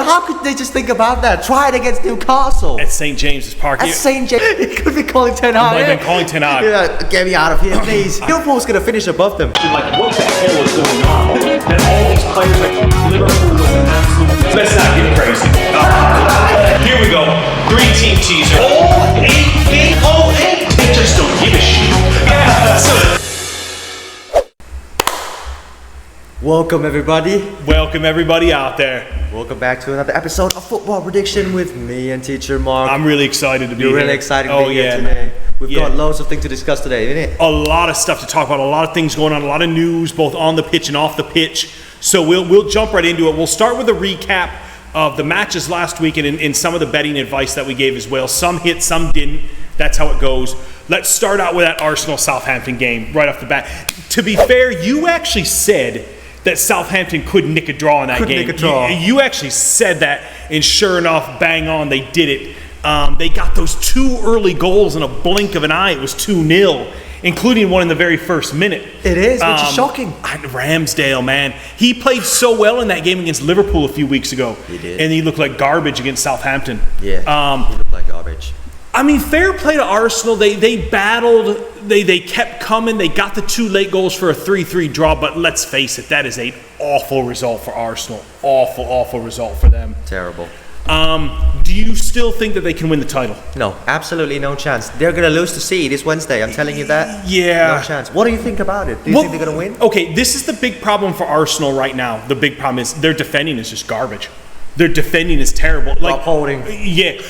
how could they just think about that? Try it against Newcastle. At St. James's Park. At St. James. It could be calling Ten Hag. Might have been calling Ten Hag. Yeah, get me out of here, please. Liverpool's going to finish above them. Like, what the hell is going on? That all these players, like Liverpool was an absolute... Let's not get crazy. Here we go. 3-team teaser. All 8 big 08. They just don't give a shit. Yeah. Welcome, everybody. Welcome, everybody out there. Welcome back to another episode of Football Prediction with me and Teacher Mark. I'm really excited to be here. You're really excited to be here today. We've got loads of things to discuss today, isn't it? A lot of stuff to talk about, a lot of things going on, a lot of news, both on the pitch and off the pitch. So we'll jump right into it. We'll start with a recap of the matches last week and some of the betting advice that we gave as well. Some hit, some didn't. That's how it goes. Let's start out with that Arsenal-Southampton game right off the bat. To be fair, you actually said that Southampton could nick a draw in that game. Nick a draw. You actually said that, and sure enough, bang on, they did it. They got those 2 early goals in a blink of an eye. It was 2-0, including one in the very first minute. It is, which is shocking. Ramsdale, man. He played so well in that game against Liverpool a few weeks ago. He did. And he looked like garbage against Southampton. Yeah, he looked like garbage. I mean, fair play to Arsenal. They battled. They kept coming. They got the 2 late goals for a 3-3 draw. But let's face it, that is an awful result for Arsenal. Awful result for them. Terrible. Do you still think that they can win the title? No, absolutely no chance. They're going to lose to City this Wednesday. I'm telling you that. Yeah. No chance. What do you think about it? Do you think they're going to win? Okay, this is the big problem for Arsenal right now. The big problem is their defending is just garbage. Their defending is terrible. Like holding. Yeah.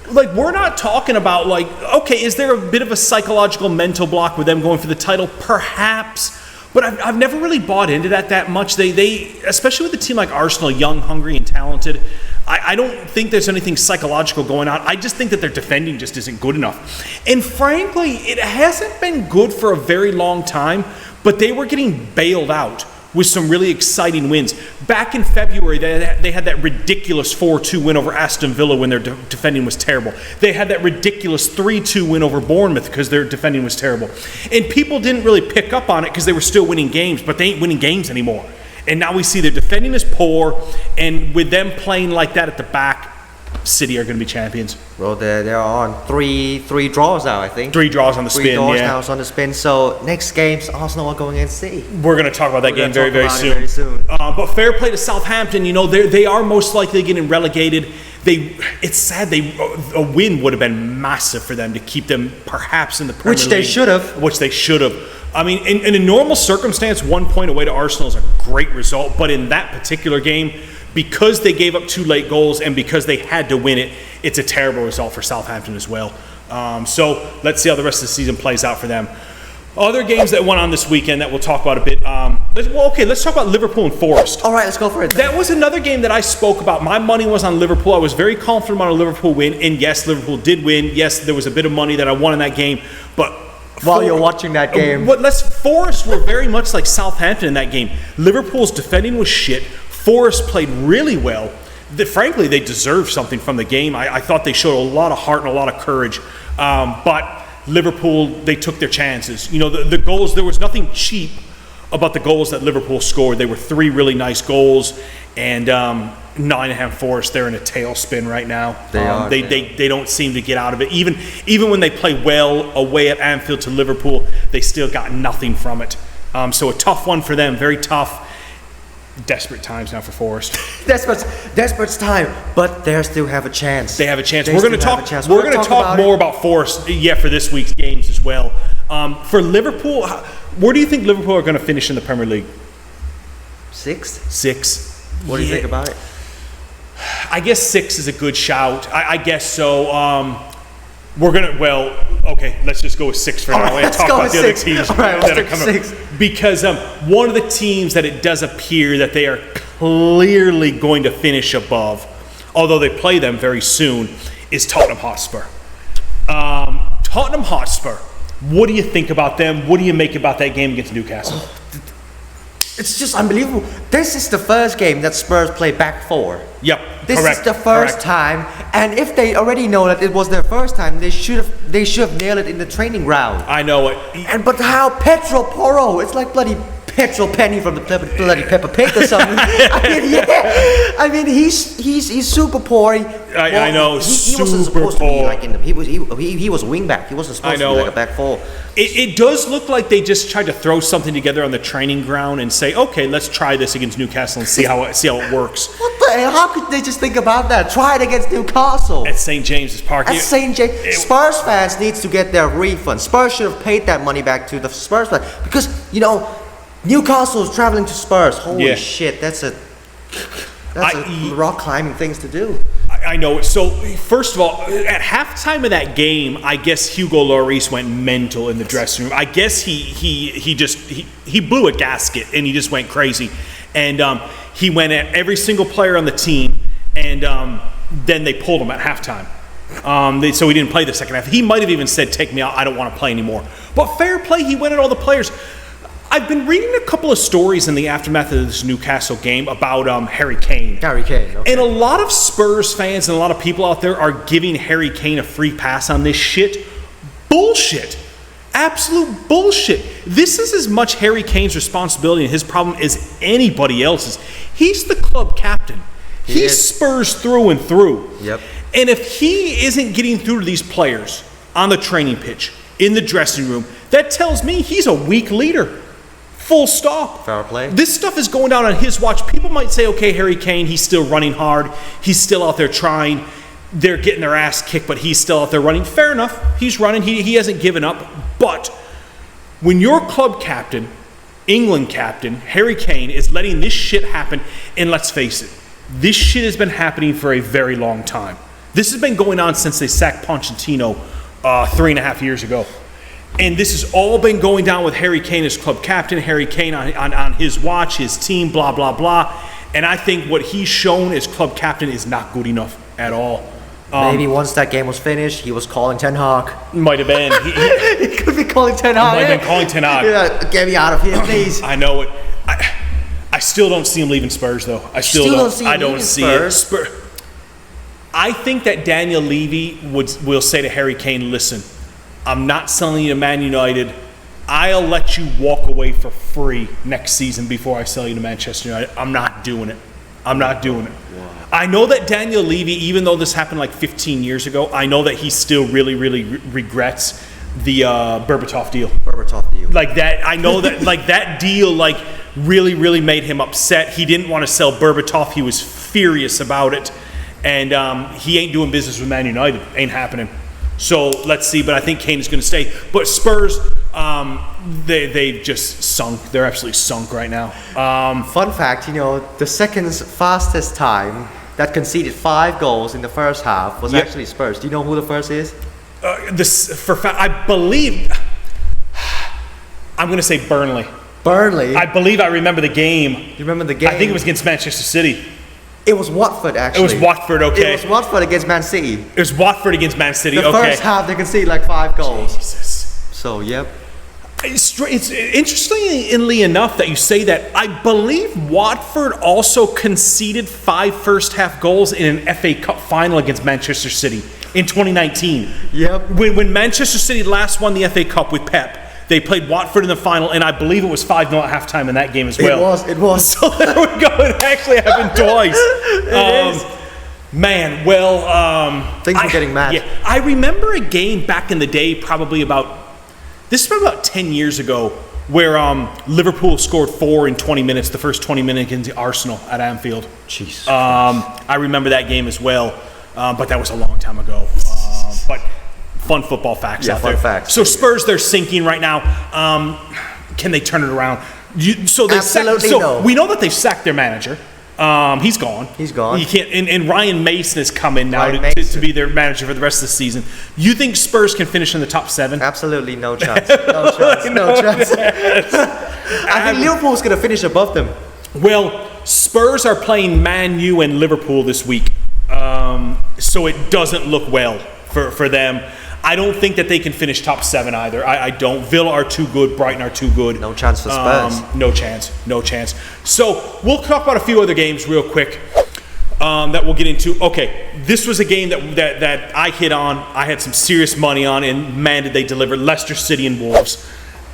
Like, we're not talking about, like, okay, is there a bit of a psychological mental block with them going for the title? Perhaps. But I've never really bought into that much. They especially with a team like Arsenal, young, hungry, and talented, I don't think there's anything psychological going on. I just think that their defending just isn't good enough. And frankly, it hasn't been good for a very long time, but they were getting bailed out with some really exciting wins. Back in February, they had that ridiculous 4-2 win over Aston Villa when their defending was terrible. They had that ridiculous 3-2 win over Bournemouth because their defending was terrible. And people didn't really pick up on it because they were still winning games, but they ain't winning games anymore. And now we see their defending is poor, and with them playing like that at the back, City are going to be champions. Well, they're on three draws now, I think. 3 draws on the spin, 3 draws now on the spin. So next games, Arsenal are going against City. We're going to talk about that game very soon. But fair play to Southampton. You know, they are most likely getting relegated. It's sad. A win would have been massive for them to keep them perhaps in the Premier League. Which they should have. I mean, in a normal circumstance, 1 point away to Arsenal is a great result. But in that particular game, because they gave up 2 late goals and because they had to win it, it's a terrible result for Southampton as well. So let's see how the rest of the season plays out for them. Other games that went on this weekend that we'll talk about a bit. Let's talk about Liverpool and Forest. All right, let's go for it. That was another game that I spoke about. My money was on Liverpool. I was very confident on a Liverpool win. And yes, Liverpool did win. Yes, there was a bit of money that I won in that game. But while you're watching that game, Forest were very much like Southampton in that game. Liverpool's defending was shit. Forest played really well. Frankly, they deserved something from the game. I thought they showed a lot of heart and a lot of courage. But Liverpool, they took their chances. You know, the goals, there was nothing cheap about the goals that Liverpool scored. They were 3 really nice goals. And Nottingham Forest, they're in a tailspin right now. They don't seem to get out of it. Even when they play well away at Anfield to Liverpool, they still got nothing from it. So a tough one for them, very tough. Desperate times now for Forest. Desperate time, but they still have a chance. They have a chance. We're going to talk more about Forest, for this week's games as well. For Liverpool, where do you think Liverpool are going to finish in the Premier League? 6. What do you think about it? I guess 6 is a good shout. I guess so. Let's just go with 6 for now. Let's talk about the other teams that are coming 6. Because one of the teams that it does appear that they are clearly going to finish above, although they play them very soon, is Tottenham Hotspur. Tottenham Hotspur, what do you think about them? What do you make about that game against Newcastle? It's just unbelievable. This is the first game that Spurs play back 4. Yep. This is the first time, and if they already know that it was their first time, they should have nailed it in the training ground. I know it. But how Pedro Porro? It's like bloody petrol penny from the bloody Peppa Pig or something. I mean, he's super poor. I know, He wasn't super supposed to be poor. like he was a wingback. He wasn't supposed to be like a back four. It does look like they just tried to throw something together on the training ground and say, okay, let's try this against Newcastle and see how it works. What the hell? How could they just think about that? Try it against Newcastle. At St. James's Park. At St. James. Spurs fans needs to get their refund. Spurs should have paid that money back to the Spurs fans because Newcastle is traveling to Spurs. Holy shit, that's a rock climbing things to do. I know. So, first of all, at halftime of that game, I guess Hugo Lloris went mental in the dressing room. I guess he blew a gasket and he just went crazy. And he went at every single player on the team, and then they pulled him at halftime. So he didn't play the second half. He might have even said, take me out, I don't want to play anymore. But fair play, he went at all the players. I've been reading a couple of stories in the aftermath of this Newcastle game about Harry Kane. Harry Kane, okay. And a lot of Spurs fans and a lot of people out there are giving Harry Kane a free pass on this shit. Bullshit. Absolute bullshit. This is as much Harry Kane's responsibility and his problem as anybody else's. He's the club captain. He's Spurs through and through. Yep. And if he isn't getting through to these players on the training pitch, in the dressing room, that tells me he's a weak leader. Full stop. Fair play. This stuff is going down on his watch. People might say, okay, Harry Kane, he's still running hard. He's still out there trying. They're getting their ass kicked, but he's still out there running. Fair enough. He's running. He hasn't given up. But when your club captain, England captain, Harry Kane, is letting this shit happen, and let's face it, this shit has been happening for a very long time. This has been going on since they sacked Pochettino 3.5 years ago. And this has all been going down with Harry Kane as club captain, Harry Kane on his watch, his team, blah, blah, blah. And I think what he's shown as club captain is not good enough at all. Maybe once that game was finished, he was calling Ten Hag. Might have been. He could be calling Ten Hag. Might have been calling Ten Hag. Yeah, get me out of here, please. I know it. I still don't see him leaving Spurs, though. I still don't see him I don't see Spurs. It. I think that Daniel Levy will say to Harry Kane, listen, I'm not selling you to Man United. I'll let you walk away for free next season before I sell you to Manchester United. I'm not doing it. I'm not doing it. Wow. I know that Daniel Levy, even though this happened like 15 years ago, I know that he still really, really regrets the Berbatov deal. Like that, I know that like that deal like really, really made him upset. He didn't want to sell Berbatov. He was furious about it. And he ain't doing business with Man United. Ain't happening. So let's see, but I think Kane is going to stay. But Spurs, they've just sunk. They're absolutely sunk right now. Fun fact, the second fastest time that conceded 5 goals in the first half was actually Spurs. Do you know who the first is? I believe, I'm going to say Burnley. I believe I remember the game. You remember the game? I think it was against Manchester City. It was Watford, actually. It was Watford, okay. It was Watford against Man City. It was Watford against Man City, the first half, they conceded like 5 goals. Jesus. So, yep. It's interestingly enough that you say that. I believe Watford also conceded 5 first-half goals in an FA Cup final against Manchester City in 2019. Yep. When Manchester City last won the FA Cup with Pep, they played Watford in the final, and I believe it was 5-0 at halftime in that game as well. It was. So there we go. It actually happened twice. It is. Man, well... Things were getting mad. Yeah, I remember a game back in the day, probably about 10 years ago, where Liverpool scored 4 in 20 minutes, the first 20 minutes against Arsenal at Anfield. Jesus. I remember that game as well, but that was a long time ago. But fun football facts out there. Fun facts. So Spurs, they're sinking right now. Can they turn it around? Absolutely no. We know that they've sacked their manager. He's gone. You can't. And Ryan Mason has come in now to be their manager for the rest of the season. You think Spurs can finish in the top 7? Absolutely no chance. No chance. I think Liverpool's going to finish above them. Well, Spurs are playing Man U and Liverpool this week, so it doesn't look well for them. I don't think that they can finish top 7 either. I don't. Villa are too good. Brighton are too good. No chance for Spurs. No chance. So we'll talk about a few other games real quick that we'll get into. Okay, this was a game that I hit on. I had some serious money on, and man, did they deliver. Leicester City and Wolves.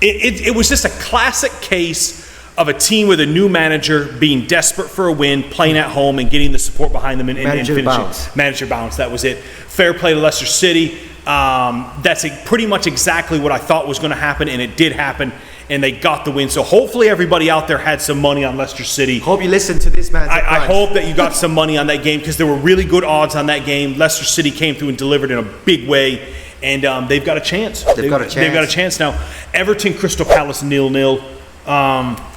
It was just a classic case of a team with a new manager being desperate for a win, playing at home, and getting the support behind them and finishing. Manager bounce, that was it. Fair play to Leicester City. That's pretty much exactly what I thought was going to happen, and it did happen, and they got the win. So hopefully everybody out there had some money on Leicester City. Hope you listened to this, man. I hope that you got some money on that game because there were really good odds on that game. Leicester City came through and delivered in a big way, and they've got a chance. They've got a chance now. Everton, Crystal Palace 0-0.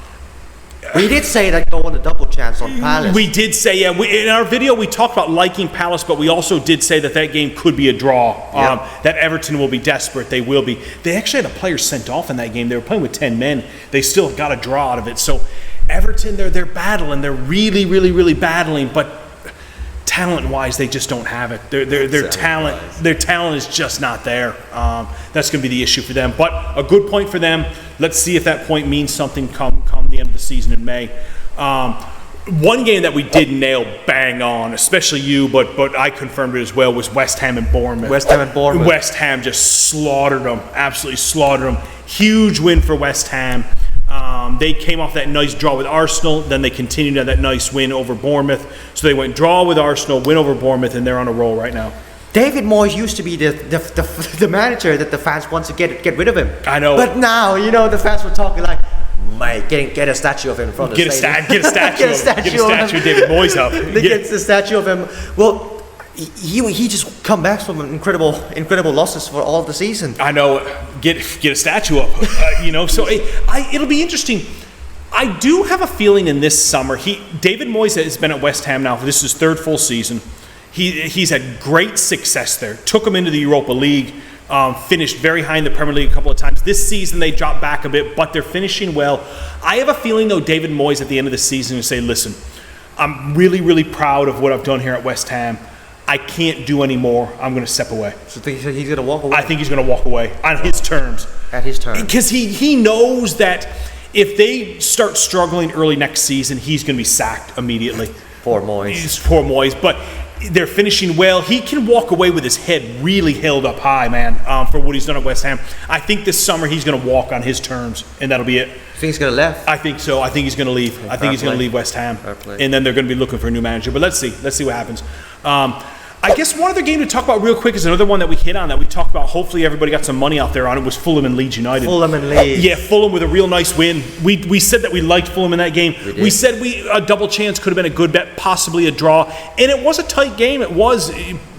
We did say that go on a double chance on Palace. We did say, yeah. In our video, we talked about liking Palace, but we also did say that game could be a draw. That Everton will be desperate. They will be. They actually had a player sent off in that game. They were playing with 10 men. They still got a draw out of it. So Everton, they're battling. They're really, really, really battling. But talent-wise, they just don't have it. Their talent is just not there. That's going to be the issue for them. But a good point for them. Let's see if that point means something come the end of the season in May. One game that we did nail bang on, especially you, but I confirmed it as well, was West Ham and Bournemouth. West Ham just slaughtered them, absolutely slaughtered them. Huge win for West Ham. They came off that nice draw with Arsenal, then they continued at that nice win over Bournemouth. So they went draw with Arsenal, win over Bournemouth, and they're on a roll right now. David Moyes used to be the manager that the fans want to get rid of him. I know. But now, the fans were talking like, mate, get a statue of him in front of the stadium. Get a statue of David Moyes up. Get the statue of him. Well, he just come back from incredible losses for all the season. I know. Get a statue up. So it'll be interesting. I do have a feeling in this summer, David Moyes has been at West Ham now. This is his third full season. He's had great success there. Took him into the Europa League. Finished very high in the Premier League a couple of times. This season they dropped back a bit, but they're finishing well. I have a feeling, though, David Moyes at the end of the season will say, listen, I'm really, really proud of what I've done here at West Ham. I can't do any more. I'm going to step away. So he's going to walk away? I think he's going to walk away on his terms. At his terms. Because he knows that if they start struggling early next season, he's going to be sacked immediately. Poor Moyes. Poor Moyes. But they're finishing well. He can walk away with his head really held up high, man, for what he's done at West Ham. I think this summer he's going to walk on his terms, and that'll be it. You think he's going to leave? I think so. I think he's going to leave. I think he's going to leave West Ham. And then they're going to be looking for a new manager. But let's see. Let's see what happens. I guess one other game to talk about real quick is another one that we hit on that we talked about. Hopefully everybody got some money out there on it. Was Fulham and Leeds United. Fulham and Leeds. Yeah, Fulham with a real nice win. We said that we liked Fulham in that game. We said a double chance could have been a good bet, possibly a draw. And it was a tight game. It was,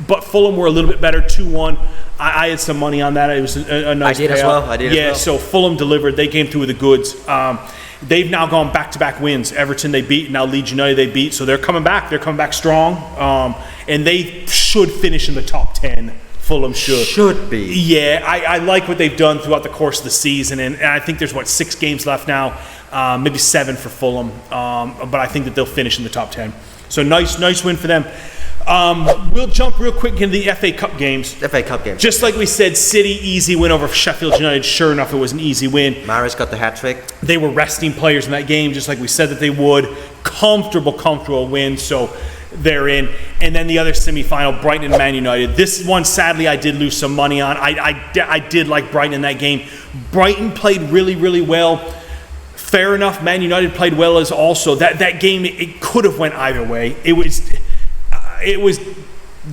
but Fulham were a little bit better, 2-1. I had some money on that. It was a nice payout. I did as well. So Fulham delivered. They came through with the goods. They've now gone back-to-back wins. Everton they beat, now Leeds United they beat. So they're coming back. They're coming back strong. And they should finish in the top 10. Fulham should. Should be. Yeah, I like what they've done throughout the course of the season. And I think there's, 6 games left now. Maybe 7 for Fulham. But I think that they'll finish in the top 10. So nice win for them. We'll jump real quick into the FA Cup games. FA Cup games. Just like we said, City, easy win over Sheffield United. Sure enough, it was an easy win. Mahrez got the hat-trick. They were resting players in that game, just like we said that they would. Comfortable win, so they're in. And then the other semi-final, Brighton and Man United. This one, sadly, I did lose some money on. I did like Brighton in that game. Brighton played really, really well. Fair enough, Man United played well as also. That game, it could have went either way. It was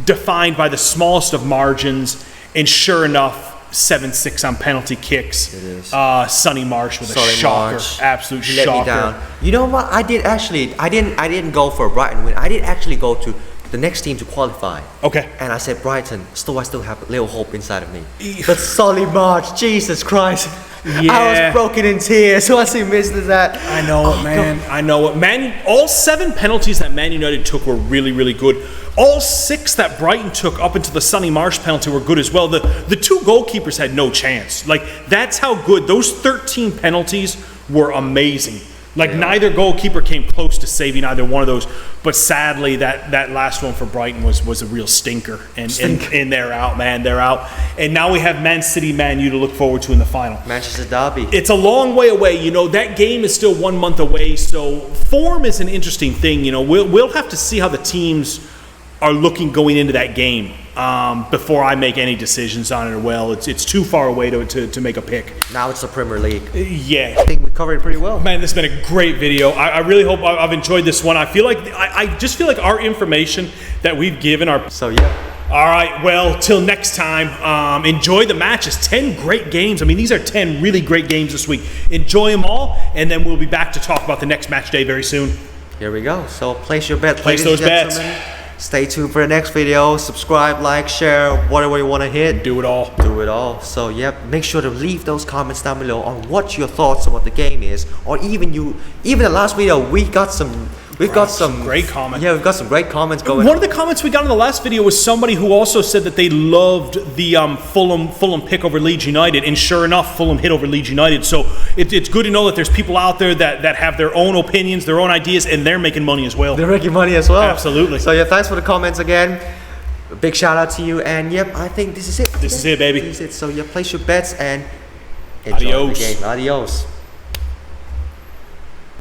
defined by the smallest of margins, and sure enough, 7-6 on penalty kicks. It is. Sonny Marsh with a shocker, absolute shocker. Let me down. You know what? I didn't go for a Brighton win. I did actually go to the next team to qualify. Okay. And I said Brighton. I still have a little hope inside of me. But Solly March, Jesus Christ. Yeah. I was broken in tears once he missed that. I know it, man. God. I know it. All 7 penalties that Man United took were really, really good. All 6 that Brighton took up into the Sonny Marsh penalty were good as well. The 2 goalkeepers had no chance. That's how good. Those 13 penalties were amazing. Neither goalkeeper came close to saving either one of those. But sadly, that last one for Brighton was a real stinker. And they're out, man. They're out. And now we have Man City, Man U to look forward to in the final. Manchester Derby. It's a long way away. That game is still 1 month away. So form is an interesting thing. We'll have to see how the teams are looking going into that game. before I make any decisions on it. Well, it's too far away to make a pick. Now it's the Premier League. Yeah. I think we covered it pretty well. Man, this has been a great video. I really hope I've enjoyed this one. I feel like I just feel like our information that we've given our. So yeah. All right, well, till next time, enjoy the matches. 10 great games. I mean, these are 10 really great games this week. Enjoy them all, and then we'll be back to talk about the next match day very soon. Here we go. So place your bet. Place ladies those and bets. gentlemen. Stay tuned for the next video. Subscribe, like, share, whatever you want to hit. Do it all. Do it all. So yep, make sure to leave those comments down below on what your thoughts on what the game is, or even the last video we got some. We've got some great comments. Yeah, we've got some great comments going. One of the comments we got in the last video was somebody who also said that they loved the Fulham pick over Leeds United, and sure enough, Fulham hit over Leeds United. So it's good to know that there's people out there that have their own opinions, their own ideas, and they're making money as well. They're making money as well. Absolutely. So yeah, thanks for the comments again. A big shout out to you, and yep, I think this is it. This is it, baby. This is it. So yeah, place your bets and enjoy Adios. the game. Adios.